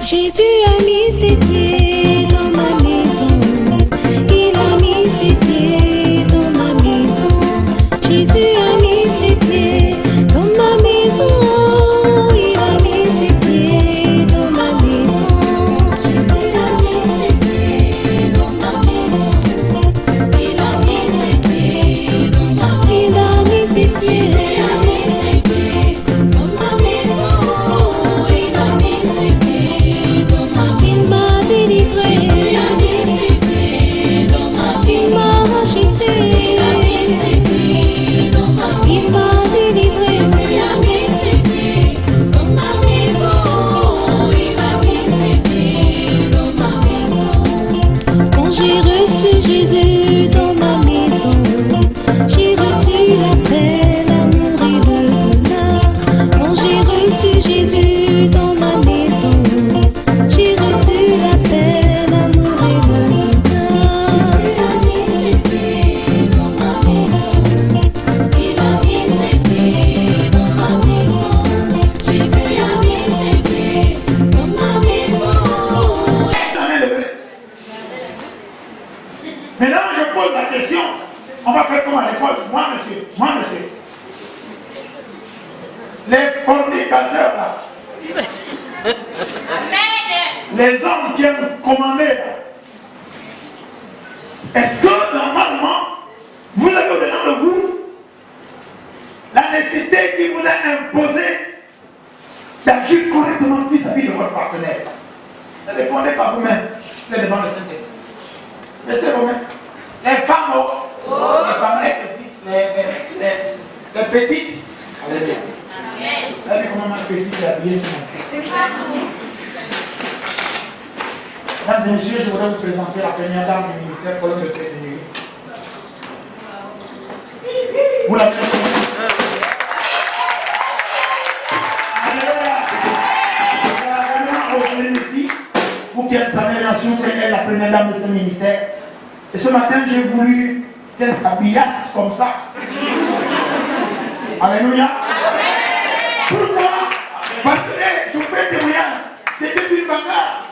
Jésus a mis ses pieds dans ma maison. Il a mis ses pieds dans ma maison. Jésus a mis ses pieds dans ma maison. Il a mis ses pieds dans ma maison. Jésus a mis ses pieds dans ma maison. Il a mis ses pieds dans ma maison. Il a mis ses pieds. J'ai reçu Jésus dans ma maison. J'ai reçu la paix, l'amour et le bonheur. Quand j'ai reçu Jésus dans ma maison, j'ai reçu la paix, l'amour et le bonheur. Jésus a mis ses pieds dans ma maison. Il a mis ses pieds dans ma maison. Jésus a mis ses pieds dans ma maison. Maintenant, je pose la question. On va faire comme à l'école. Moi, monsieur. Les fornicateurs, là. Les hommes qui aiment commander, là. Est-ce que, normalement, vous avez au-dedans de vous la nécessité qui vous est imposée d'agir correctement vis-à-vis de votre partenaire? Ne répondez pas vous-même. Les devant le Saint-Esprit. Laissez vous-même. Les femmes, les femmes aussi, les petites. Alléluia. Regardez comment ma petite est habillée ce matin. Mesdames et messieurs, je voudrais vous présenter la première dame du ministère pour le Monsieur de nuit. Vous la présentez. Alléluia. Ici, vous qui êtes en relation, c'est elle la première dame de ce ministère. Et ce matin, j'ai voulu qu'elle s'habillasse comme ça. Alléluia. Pourquoi? Parce que, je vous fais témoignage, c'était une bagarre.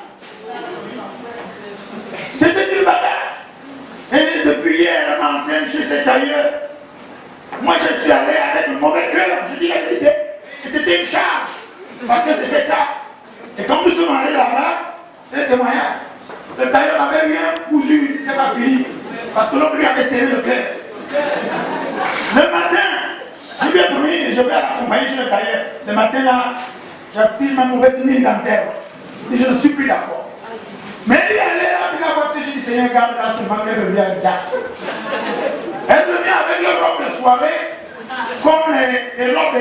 C'était une bagarre. Et depuis hier, elle m'entraîne chez cet tailleur. Moi, je suis allé avec le mauvais cœur, je dis la vérité. Et c'était une charge. Parce que c'était tard. Et quand nous sommes allés là-bas, c'est un témoignage. Le tailleur n'avait rien cousu, il n'était pas fini. Parce que l'autre lui avait serré le cœur. Le matin, je lui ai promis, je vais l'accompagner chez le tailleur. Le matin là, j'affile ma mauvaise mine dentaire. Et je ne suis plus d'accord. Mais il est allé là, puis la voiture, j'ai dit Seigneur, garde là, seulement qu'elle revient avec Jax. Elle revient avec le robe de soirée, comme les robes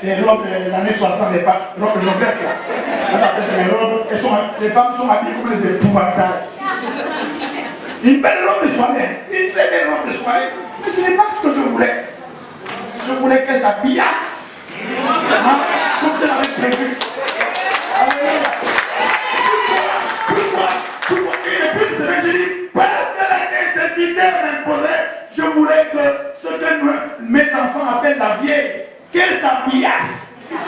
les robes de l'année 60, les robes de noblesse là. Les robes, les femmes sont habillées comme les épouvantails. Une belle robe de soirée, une très belle robe de soirée. Mais ce n'est pas ce que je voulais. Je voulais qu'elle s'habillasse. Comme je l'avais prévu. Pourquoi? Et depuis une semaine, je dis, parce que la nécessité m'imposait, je voulais que ce que mes enfants appellent la vieille, qu'elle s'habillasse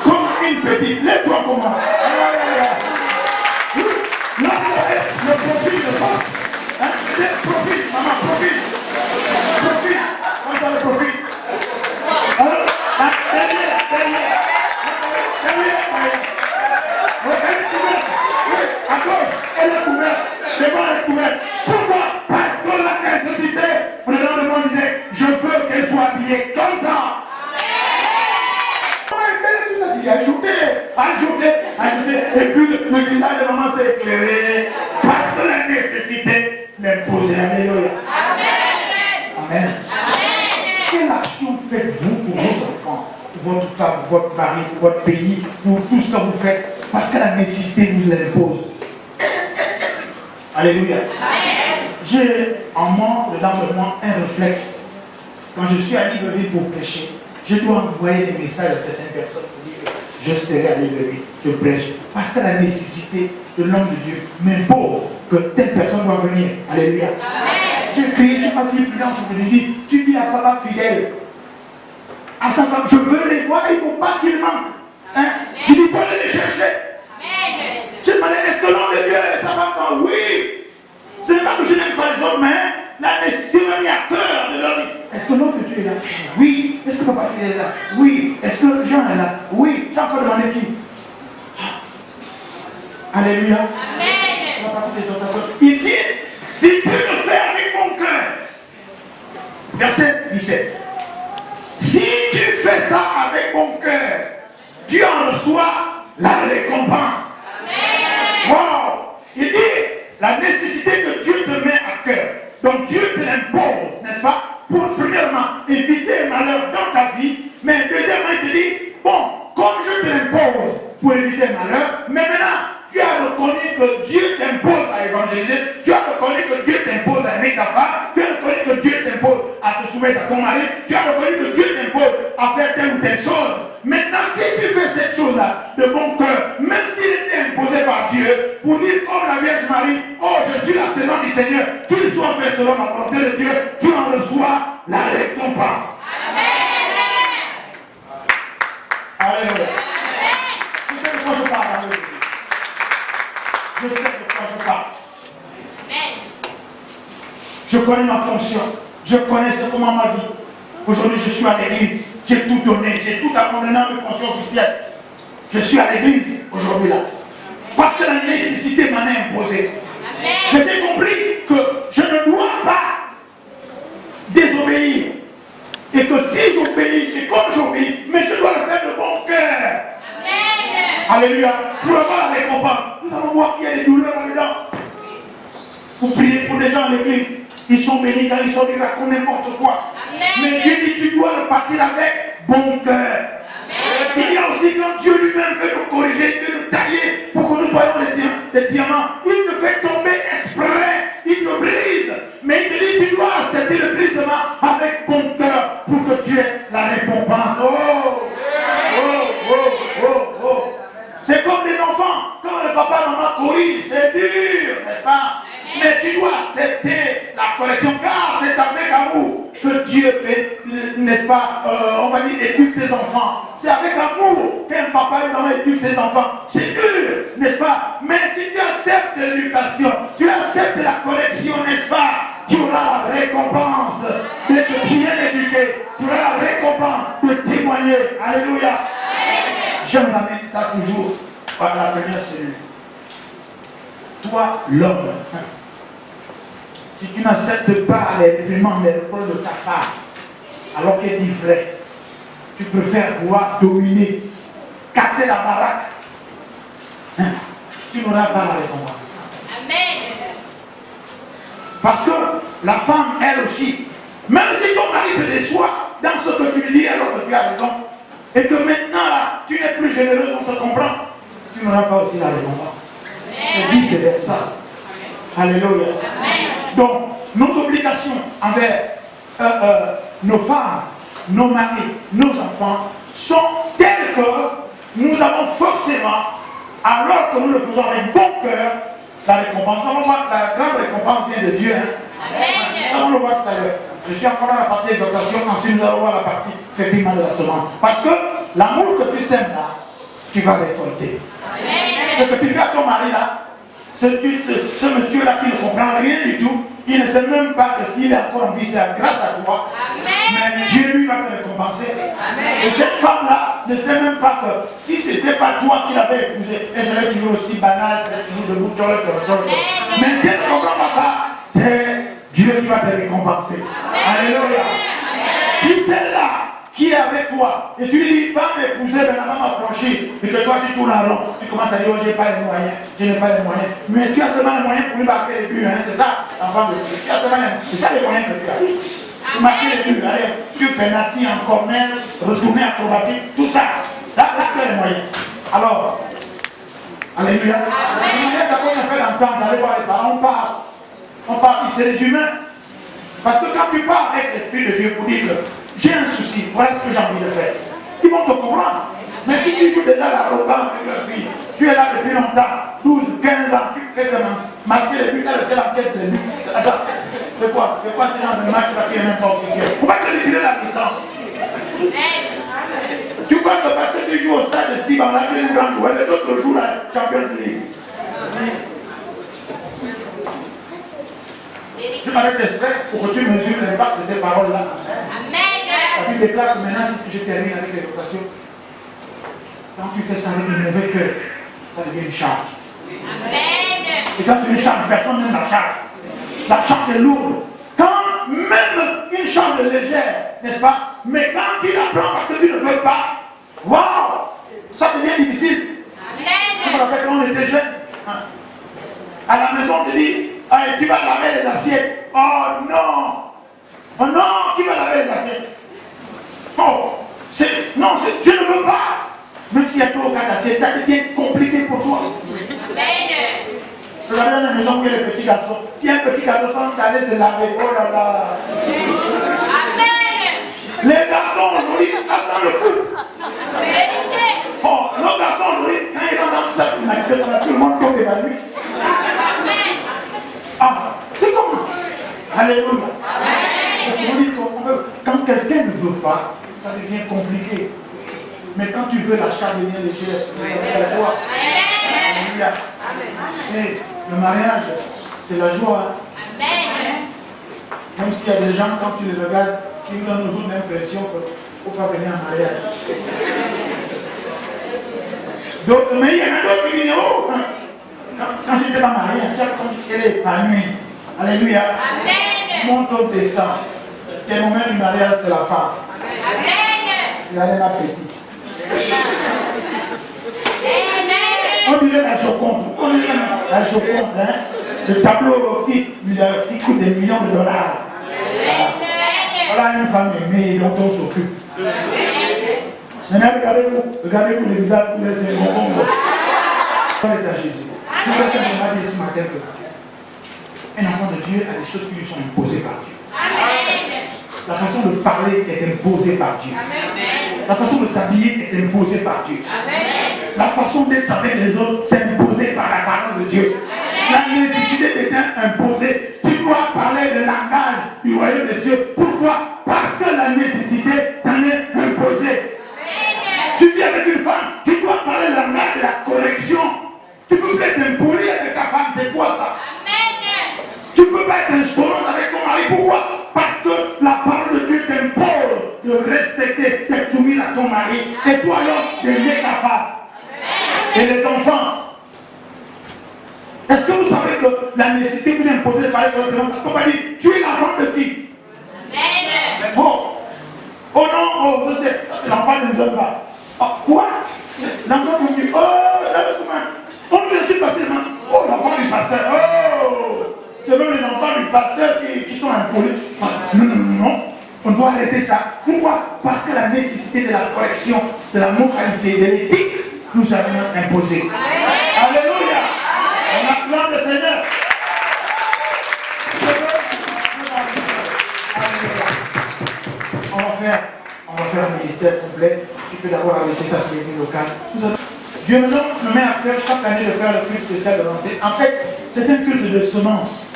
comme une petite. Lève-toi comment? Là, le profil de force. Profite, maman, profite. Profite. On va le profit. Alors, derrière. Elle est couverte. Devant elle est couverte. Pourquoi? Parce que la nécessité, on est dans le monde, disait, je veux qu'elle soit habillée comme ça. Ajouter. Et puis le visage de maman s'est éclairé. Parce que la nécessité m'imposait. Alléluia. Amen. Quelle action faites-vous pour vos enfants, pour votre femme, pour votre mari, pour votre pays, pour tout ce que vous faites? Parce que la nécessité vous l'impose. Alléluia. J'ai en moi, dedans de moi, un réflexe. Quand je suis à Libreville pour prêcher, je dois envoyer des messages à certaines personnes pour dire que je serai à Libreville, je prêche. Parce que la nécessité de l'homme de Dieu m'impose que telle personne doit venir. Alléluia. J'ai crié sur ma fille prudente, je me dis, tu dis à papa fidèle, à sa femme, je veux les voir, il ne faut pas qu'ils manquent. Hein? Je dis, il faut aller les chercher. Je me demandais, est-ce que l'homme de Dieu et sa femme sont oui? Ce n'est pas que je n'aime pas les autres, mais la nécessité m'a mis à cœur de leur dire, est-ce que l'homme de Dieu est là? Oui. Est-ce que papa fidèle est là? Oui. Est-ce que Jean est là? Oui. J'ai encore demandé qui? Alléluia. Amen. Il dit, si tu le fais avec mon cœur, verset 17, si tu fais ça avec mon cœur, tu en reçois la récompense. Amen. Wow. Il dit, la nécessité que Dieu te met à cœur, donc Dieu te l'impose, n'est-ce pas, pour premièrement éviter le malheur dans ta vie, mais deuxièmement il te dit, bon, comme je te l'impose pour éviter le malheur, mais maintenant tu as reconnu que Dieu t'impose à évangéliser, tu as reconnu que Dieu t'impose à aimer ta femme, tu as reconnu que Dieu t'impose à te soumettre à ton mari, tu as reconnu que Dieu t'impose à faire telle ou telle chose. Maintenant, si tu fais cette chose-là de bon cœur, même s'il était imposé par Dieu, pour dire comme la Vierge Marie, oh je suis la servante du Seigneur, qu'il soit fait selon la volonté de Dieu, tu en reçois la récompense. Amen. Alléluia. Tu sais de quoi je parle, Alléluia. Je sais de quoi je parle. Je connais ma fonction. Je connais comment ma vie. Aujourd'hui, je suis à l'église. J'ai tout donné. J'ai tout abandonné à mes fonctions officielles. Je suis à l'église aujourd'hui là. Parce que la nécessité m'en est imposée. Mais j'ai compris que je ne dois pas désobéir. Et que si j'obéis, et comme j'obéis, mais je dois le faire de bon cœur. Alléluia. Pour avoir la récompense. Nous allons voir qu'il y a des douleurs là-dedans. Vous priez pour des gens à l'église. Ils sont bénis quand ils sont, ils racontent n'importe quoi. Amen. Mais Dieu dit, tu dois le partir avec bon cœur. Il y a aussi quand Dieu lui-même veut nous corriger, veut nous tailler pour que nous soyons des diamants. Il te fait tomber exprès, il te brise. Mais il te dit, tu dois accepter le brisement avec bon cœur pour que tu aies la récompense. Oh, oh, oh, oh, oh. C'est comme des enfants, quand le papa et maman corrigent, c'est dur, n'est-ce pas? Mais tu dois accepter la correction, car c'est avec amour que Dieu, n'est-ce pas, on va dire, éduque ses enfants. C'est avec amour qu'un papa et une maman éduque ses enfants. C'est dur, n'est-ce pas? Mais si tu acceptes l'éducation, tu acceptes la correction, n'est-ce pas? Tu auras la récompense d'être bien éduqué. Tu auras la récompense de témoigner. Alléluia. Je me ramène ça toujours par la première cellule. Toi, l'homme, si tu n'acceptes pas les événements, les reproches de ta femme, alors qu'elle dit vrai, tu préfères pouvoir dominer, casser la baraque, tu n'auras pas la récompense. Amen. Parce que la femme, elle aussi, même si ton mari te déçoit dans ce que tu lui dis alors que tu as raison, et que maintenant là, tu n'es plus généreuse, on se comprend, tu n'auras pas aussi la récompense. C'est vice versa. Alléluia. Donc, nos obligations envers nos femmes, nos maris, nos enfants sont telles que nous avons forcément, alors que nous le faisons avec bon cœur, la récompense. Nous allons voir que la grande récompense vient de Dieu. Nous allons le voir tout à l'heure. Je suis encore dans la partie exhortation, ensuite nous allons voir la partie effectivement de la semence. Parce que l'amour que tu sèmes là, tu vas récolter. Ce que tu fais à ton mari là, ce monsieur là qui ne comprend rien du tout, il ne sait même pas que s'il est encore en vie, c'est grâce à toi. Mais Dieu lui va te récompenser. Et cette femme là ne sait même pas que si ce n'était pas toi qui l'avais épousée, elle serait toujours aussi banale, elle serait toujours debout, mais si elle ne comprend pas ça, c'est Dieu qui va te récompenser. Alléluia. Si celle-là qui est avec toi, et tu lui dis, va m'épouser, mais la maman m'a franchi, et que toi tu tournes en rond, tu commences à dire, oh, je n'ai pas les moyens, je n'ai pas les moyens. Mais tu as seulement les moyens pour lui marquer les buts, hein, c'est ça, enfant de Dieu. Tu as seulement c'est ça les moyens que tu as. Pour marquer les buts, allez, sur penalty, en corner, retourner acrobatique, tout ça. Là, tu as les moyens. Alors, alléluia. D'abord, on fait l'entendre, d'aller voir les parents, on parle, c'est les humains. Parce que quand tu parles avec l'Esprit de Dieu pour dire que j'ai un souci, voilà ce que j'ai envie de faire, ils vont te comprendre. Mais si tu joues déjà l'arrogant avec leur fille, tu es là depuis longtemps, 12, 15 ans, tu fais comment marquer les buts, elle c'est la pièce des buts. Attends, C'est quoi ce genre de match-là qui est même pas officiel? On va te retirer la licence. Tu crois que parce que tu joues au stade de Steve, là, tu es une grande joueur, les autres jouent la Champions League. Je m'arrête d'esprit pour que tu mesures l'impact de ces paroles-là. La Bible déclare que maintenant, si je termine avec les vocations, quand tu fais ça avec un mauvais cœur, ça devient une charge. Et quand c'est une charge, personne n'aime la charge. La charge est lourde. Quand même une charge est légère, n'est-ce pas? Mais quand tu la prends parce que tu ne veux pas, waouh, ça devient difficile. Je me rappelle quand on était jeune, à la maison on te dit, tu vas laver les assiettes. Oh non, qui va laver les assiettes? Oh, non, je ne veux pas. Même s'il y a 3 ou 4 assiettes, ça devient compliqué pour toi. Je regardais dans la maison où il y a les petits garçons. Il y a un petit garçon sans aller se laver. Oh là là. Les garçons aujourd'hui, ça sent le coup. Oh, nos garçons aujourd'hui, quand ils rentrent dans ça, tout le monde tombe évanoui. Ah, c'est comment? Alléluia. C'est pour dire que quand quelqu'un ne veut pas, ça devient compliqué. Mais quand tu veux, la charge devient légère. C'est la joie. Alléluia. Et le mariage, c'est la joie. Même s'il y a des gens, quand tu les regardes, qui nous donnent aux autres l'impression qu'il ne faut pas venir en mariage. Mais il y en a d'autres qui disent, oh, quand je n'étais pas marié, elle est épanouie. Alléluia. Mon taux descend. Quel moment du mariage, c'est la femme. Il a l'air petite. On dirait la Joconde. On dirait la Joconde, hein? Le tableau qui coûte des millions de dollars. Voilà une femme aimée dont on s'occupe. Maintenant, regardez-vous les visages pour les faire bon. Dans l'état Jésus. Je voudrais simplement dire ce matin que un enfant de Dieu a des choses qui lui sont imposées par Dieu. La façon de parler est imposée par Dieu. La façon de s'habiller est imposée par Dieu. La façon d'être avec les autres, c'est imposé par la parole de Dieu. La nécessité d'être imposée. Tu dois parler le langage du royaume des cieux. Pourquoi? Parce que la nécessité t'en est imposée. Tu vis avec une femme, tu dois parler le langage de la correction. Tu peux pas être impoli avec ta femme, c'est quoi ça? Tu ne peux pas être insolent avec ton mari. Pourquoi? Parce que la parole de Dieu t'impose de respecter, d'être soumis à ton mari. Et toi alors, d'aimer ta femme. Et les enfants. Est-ce que vous savez que la nécessité vous impose de parler correctement? Parce qu'on va dire, tu es l'enfant de qui? Oh non, oh, je sais, c'est l'enfant de nous pas. Oh, quoi? L'enfant de Dieu. Oh, on nous a su passer le nom. Oh, l'enfant du pasteur. Oh, c'est même les enfants du pasteur qui sont impolis. Non. On doit arrêter ça. Pourquoi? Parce que la nécessité de la correction, de la moralité, de l'éthique, nous avions imposé. Alléluia. On acclame le Seigneur. On va faire un ministère complet. Tu peux d'abord arrêter ça sur l'église locale. Dieu me met à cœur chaque année de faire le culte spécial de l'entrée. En fait, c'est un culte de semence.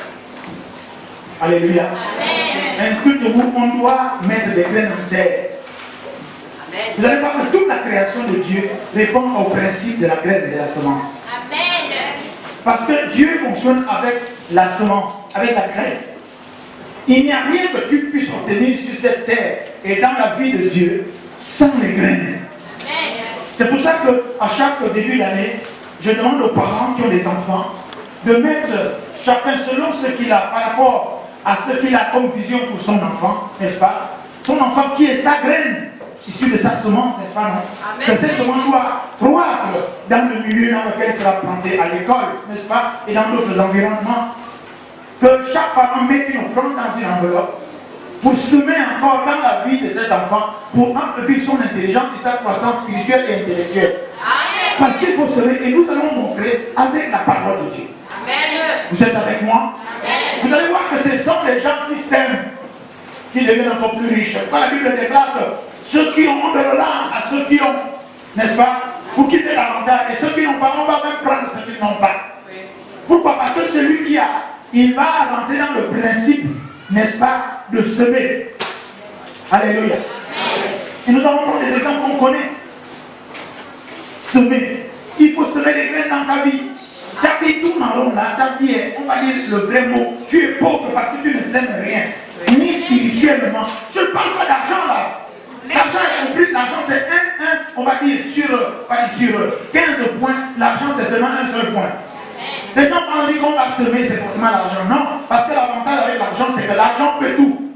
Alléluia. Amen. Un culte où on doit mettre des graines en terre. Amen. Vous allez voir que toute la création de Dieu répond au principe de la graine et de la semence. Amen. Parce que Dieu fonctionne avec la semence, avec la graine. Il n'y a rien que tu puisses obtenir sur cette terre et dans la vie de Dieu sans les graines. C'est pour ça qu'à chaque début d'année, je demande aux parents qui ont des enfants de mettre chacun selon ce qu'il a par rapport à ce qu'il a comme vision pour son enfant, n'est-ce pas? Son enfant qui est sa graine, issue de sa semence, n'est-ce pas, non? Que cette semence doit croître dans le milieu dans lequel il sera planté, à l'école, n'est-ce pas? Et dans d'autres environnements. Que chaque parent mette une offrande dans une enveloppe pour semer encore dans la vie de cet enfant, pour entretenir son intelligence et sa croissance spirituelle et intellectuelle. Amen. Parce qu'il faut semer et nous allons montrer avec la parole de Dieu. Amen. Vous êtes avec moi? Amen. Vous allez voir que ce sont les gens qui sèment qui deviennent encore plus riches. Quand la Bible déclare que ceux qui ont de l'âme à ceux qui ont, n'est-ce pas? Pour qu'ils aient l'avantage. Et ceux qui n'ont pas, on va même prendre ceux qui n'ont pas. Oui. Pourquoi? Parce que celui qui a, il va rentrer dans le principe n'est-ce pas, de semer. Alléluia. Et nous avons des exemples qu'on connaît. Semer. Il faut semer des graines dans ta vie. Ta vie tourne en rond là, ta vie est, on va dire le vrai mot, tu es pauvre parce que tu ne sèmes rien, ni spirituellement. Je ne parle pas d'argent là. L'argent est compris, l'argent c'est on va dire sur 15 points, l'argent c'est seulement un seul point. Les gens pensent qu'on va semer, c'est forcément l'argent. Non, parce que l'avantage avec l'argent, c'est que l'argent peut tout.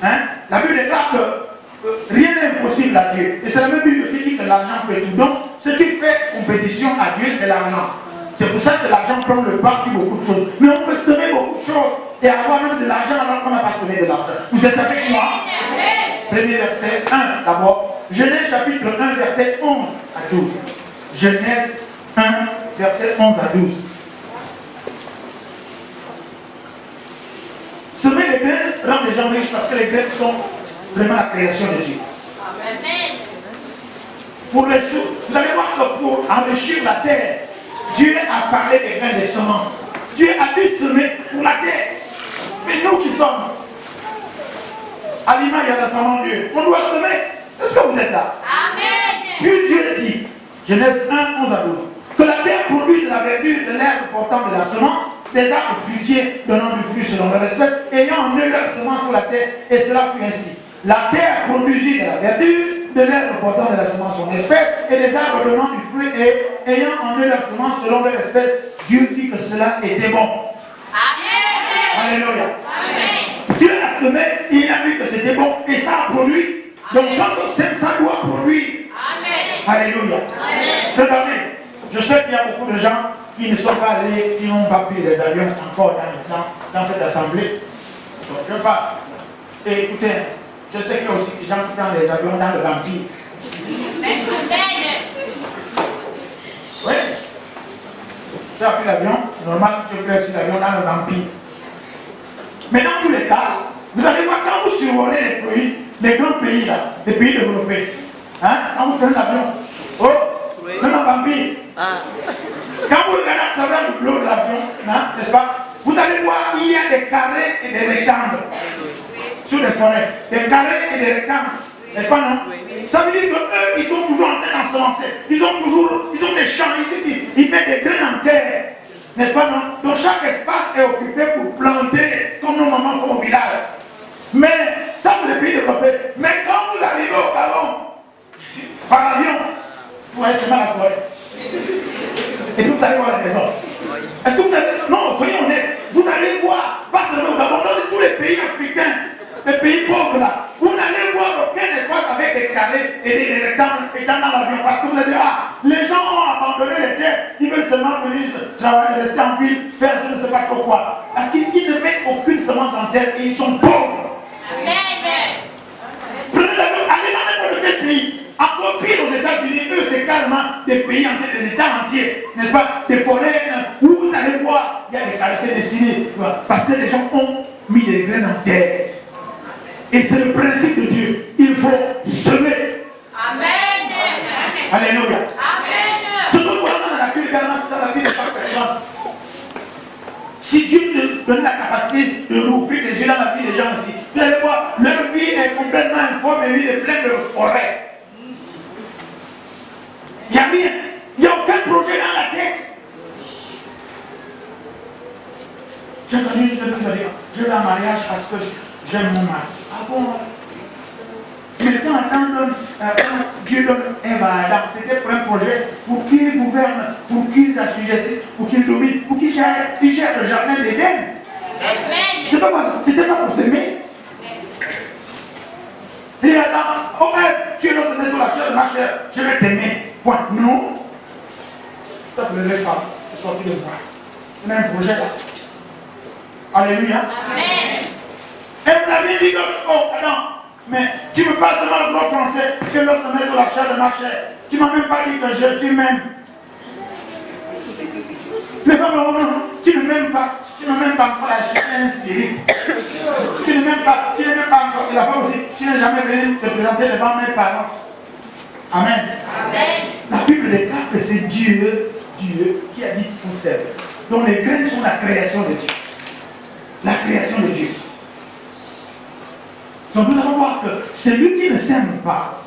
Hein? La Bible déclare que rien n'est impossible à Dieu. Et c'est la même Bible qui dit que l'argent peut tout. Donc, ce qui fait compétition à Dieu, c'est l'argent. C'est pour ça que l'argent prend le pas sur beaucoup de choses. Mais on peut semer beaucoup de choses et avoir même de l'argent alors qu'on n'a pas semé de l'argent. Vous êtes avec moi? Premier verset 1 d'abord. Genèse chapitre 1, verset 11 à 12. Genèse 1, verset 11 à 12. Semer les graines rend les gens riches parce que les graines sont vraiment la création de Dieu. Amen. Pour les choses, vous allez voir que pour enrichir la terre, Dieu a parlé des grains des semences. Dieu a dû semer pour la terre. Mais nous qui sommes à l'image de la semence de Dieu, on doit semer. Est-ce que vous êtes là? Amen. Puis Dieu dit, Genèse 1, 11 à 12, que la terre produit de la verdure, de l'herbe portant de la semence, des arbres fruitiers donnant du fruit selon leur espèce, ayant en eux leur semence sur la terre, et cela fut ainsi. La terre produisit de la verdure, de l'herbe portant de la semence son espèce, et des arbres donnant du fruit, et ayant en eux leur semence selon leur espèce. Dieu dit que cela était bon. Amen. Alléluia. Amen. Dieu a semé, et il a vu que c'était bon, et ça a produit. Donc quand on sème, ça doit produire. Amen. Alléluia. Amen. Regardez, je sais qu'il y a beaucoup de gens qui ne sont pas allés, qui n'ont pas pris les avions encore dans cette assemblée. Donc, je parle. Et écoutez, je sais qu'il y a aussi des gens qui prennent les avions dans le vampire. Oui. Tu as pris l'avion, normal que tu prennes aussi l'avion dans le vampire. Mais dans tous les cas, vous allez voir quand vous survolez les pays, les grands pays là, les pays développés, hein, quand vous prenez l'avion, oh, oui. Même en vampire. Ah. Quand vous regardez à travers le bleu de l'avion, n'est-ce pas, vous allez voir qu'il y a des carrés et des rectangles sur les forêts. Des carrés et des rectangles. N'est-ce pas, non? Ça veut dire qu'eux, ils sont toujours en train d'ensemencer. Ils ont des champs, ils mettent des graines en terre. N'est-ce pas, non? Donc chaque espace est occupé pour planter, comme nos mamans font au village. Mais ça, c'est le pays développé. Mais quand vous arrivez au Gabon, par avion, vous allez semer la forêt. Et puis vous allez voir les maisons. Est-ce que vous avez... Non, soyez honnêtes. Vous allez voir, pas seulement au Gabon, dans tous les pays africains, les pays pauvres là, vous n'allez voir aucun espace avec des carrés et des rectangles étant dans l'avion. Parce que vous allez dire, ah, les gens ont abandonné les terres, ils veulent seulement venir travailler, rester en ville, faire je ne sais pas trop quoi. Parce qu'ils ne mettent aucune semence en terre et ils sont pauvres. Amen. Prenez l'avion, allez dans n'importe quel pays. Encore pire aux États-Unis, eux c'est carrément des pays entiers, des États entiers, n'est-ce pas? Des forêts où vous allez voir, il y a des caressés dessinés. Parce que les gens ont mis des graines en terre. Et c'est le principe de Dieu. Il faut semer. Amen. Alléluia. Amen. Ce que nous voyons dans la nature également, c'est dans la vie de chaque personne. Si Dieu te donne la capacité de rouvrir les yeux dans la vie des gens ici, vous allez voir, leur vie est complètement informe et vie est pleine de forêts. Il n'y a rien. Il n'y a aucun projet dans la tête. J'ai entendu, je vais en mariage parce que j'aime mon mari. Ah bon? Mais quand Dieu donne Ève à Adam, c'était pour un projet pour qu'il gouverne, pour qu'il s'assujettisse, pour qu'il domine, pour qu'il gère le jardin d'Éden. C'était pas pour s'aimer. Et Adam, oh tu es notre maison, la chair de ma chair, je vais t'aimer. Point. Non. Toi, tu les femmes, tu es sorti de moi. On a un projet là. Alléluia. Amen. Elle n'a rien dit d'autre. Oh, Adam, mais tu me parles seulement le gros français. Tu es notre maison, la chair de ma chair. Tu m'as même pas dit que tu m'aimes. Les femmes, non, tu ne m'aimes pas. Tu ne m'aimes pas encore la chair ainsi. Tu ne m'aimes pas encore. Et la femme aussi, tu n'es jamais venu te présenter devant mes parents. Amen. Amen. La Bible déclare que c'est Dieu qui a dit tout seul. Donc les graines sont la création de Dieu. La création de Dieu. Donc nous allons voir que celui qui ne sème pas,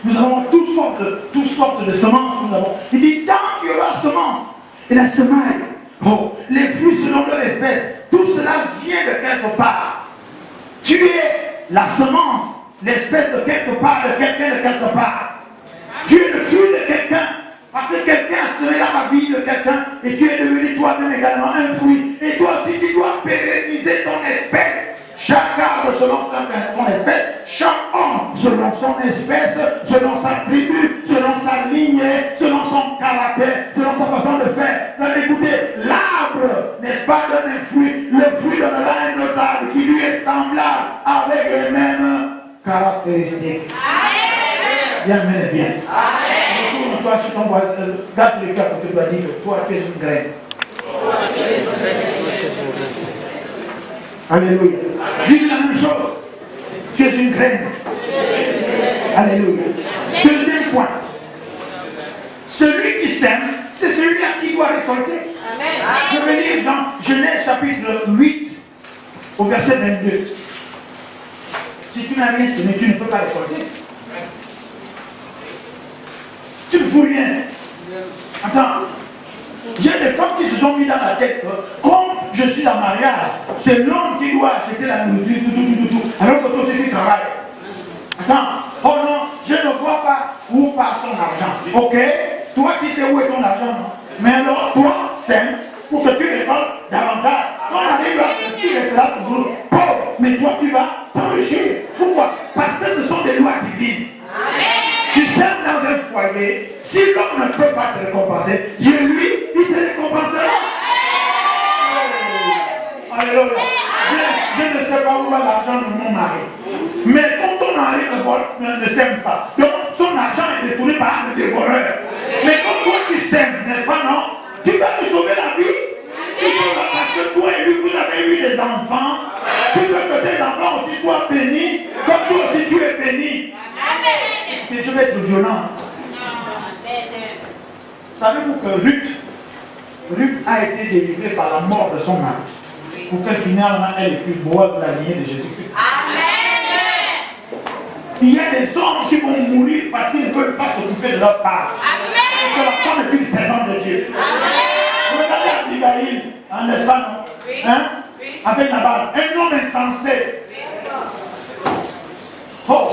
nous avons toutes sortes de semences. Il dit, tant qu'il y aura semence et la semaille, les fruits selon leur espèce, tout cela vient de quelque part. Tu es la semence, l'espèce de quelque part, de quelqu'un de quelque part. Tu es le fruit de quelqu'un, parce que quelqu'un a semé dans la vie de quelqu'un, et tu es devenu toi-même également un fruit. Et toi aussi, tu dois pérenniser ton espèce. Chaque arbre selon son espèce, chaque homme selon son espèce, selon sa tribu, selon sa lignée, selon son caractère, selon sa façon de faire. Donc écoutez, l'arbre, n'est-ce pas, donne un fruit, le fruit donnera un autre arbre qui lui est semblable avec les mêmes caractéristiques. Bien, bien, bien. Toi, sur ton voisin, garde le cœur que tu dois dire que toi, tu es une graine. Alléluia. Dis la même chose. Tu es une graine. Alléluia. Deuxième point. Celui qui sème, c'est celui-là qui doit récolter. Je vais lire dans Genèse chapitre 8 au verset 22. Si tu n'as rien semé, tu ne peux pas récolter. Tu ne fous rien. Attends. Il y a des femmes qui se sont mis dans la tête que, comme je suis en mariage, c'est l'homme qui doit acheter la nourriture, tout. Alors que toi aussi tu travailles. Attends, oh non, je ne vois pas où part son argent. Ok, toi tu sais où est ton argent, non? Mais alors toi, sème pour que tu récoltes davantage. Quand on arrive là, tu resteras toujours pauvre, mais toi tu vas t'enrichir. Pourquoi? Parce que ce sont des lois divines. Tu sèmes dans un foyer, si l'homme ne peut pas te récompenser, Dieu lui, il te récompensera. Alléluia. Je ne sais pas où va l'argent de mon mari. Mais quand ton mari ne sème pas, donc son argent est détourné par le dévoreur. Mais quand toi tu sèmes, n'est-ce pas, non? Tu vas te sauver la vie. Tu sauves parce que toi et lui, vous avez eu des enfants. Tu veux que tes enfants aussi soient bénis, comme toi aussi tu es béni. Et je vais être violent. Savez-vous que Ruth a été délivrée par la mort de son mari pour que finalement elle puisse boire de la lignée de Jésus-Christ. Amen. Il y a des hommes qui vont mourir parce qu'ils ne peuvent pas s'occuper de leur part. Et que la femme est une servante de Dieu. Amen. Regardez Abigail, n'est-ce pas, non? Oui. Hein? Oui. Avec Nabal, un homme insensé. Oh.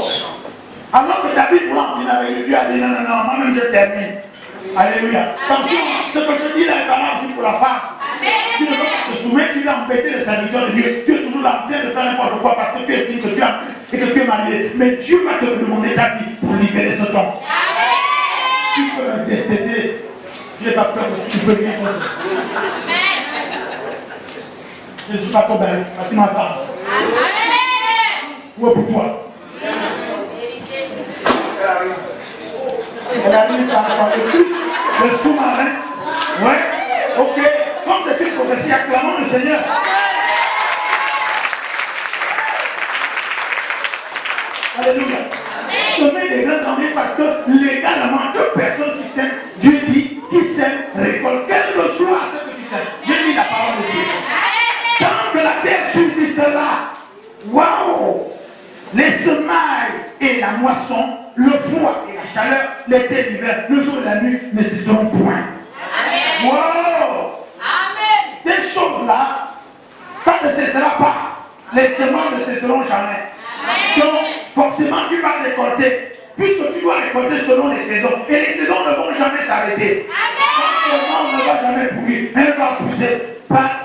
Alors que David Blanc, il avait Dieu a dit non, moi-même je termine. Alléluia. Attention, ce que je dis là est valable aussi pour la femme. Tu ne veux pas te soumettre, tu vas embêter les serviteurs de Dieu. Tu es toujours en train de faire n'importe quoi parce que tu estimes que tu as et que tu es marié. Mais Dieu va te demander ta vie pour libérer ce temps. Tu peux me tester. Je n'ai pas peur que tu peux rien faire. Je ne suis pas trop belle, parce qu'il m'entend. Où est pour toi? Elle arrive par plus, le sous-marin. Ouais, ok. Comme c'est une prophétie, acclamons le Seigneur. Alléluia. Semer des grains dans vie parce que légalement, deux personnes qui s'aiment, Dieu dit, qui s'aiment, récoltent, quel que soit ce que tu sèmes. Je dis la parole de Dieu. Tant que la terre subsistera, waouh! Les semailles et la moisson, le froid et la chaleur, l'été, l'hiver, le jour et la nuit ne cesseront point. Amen. Wow! Amen. Ces choses-là, ça ne cessera pas. Les semences ne cesseront jamais. Amen. Donc, forcément, tu vas récolter, puisque tu dois récolter selon les saisons. Et les saisons ne vont jamais s'arrêter. La semence ne va jamais pourrir, elle va pousser.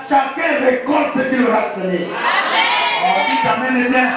Chacun récolte ce qu'il aura semé. Amen. Oh, dites Amen et bien.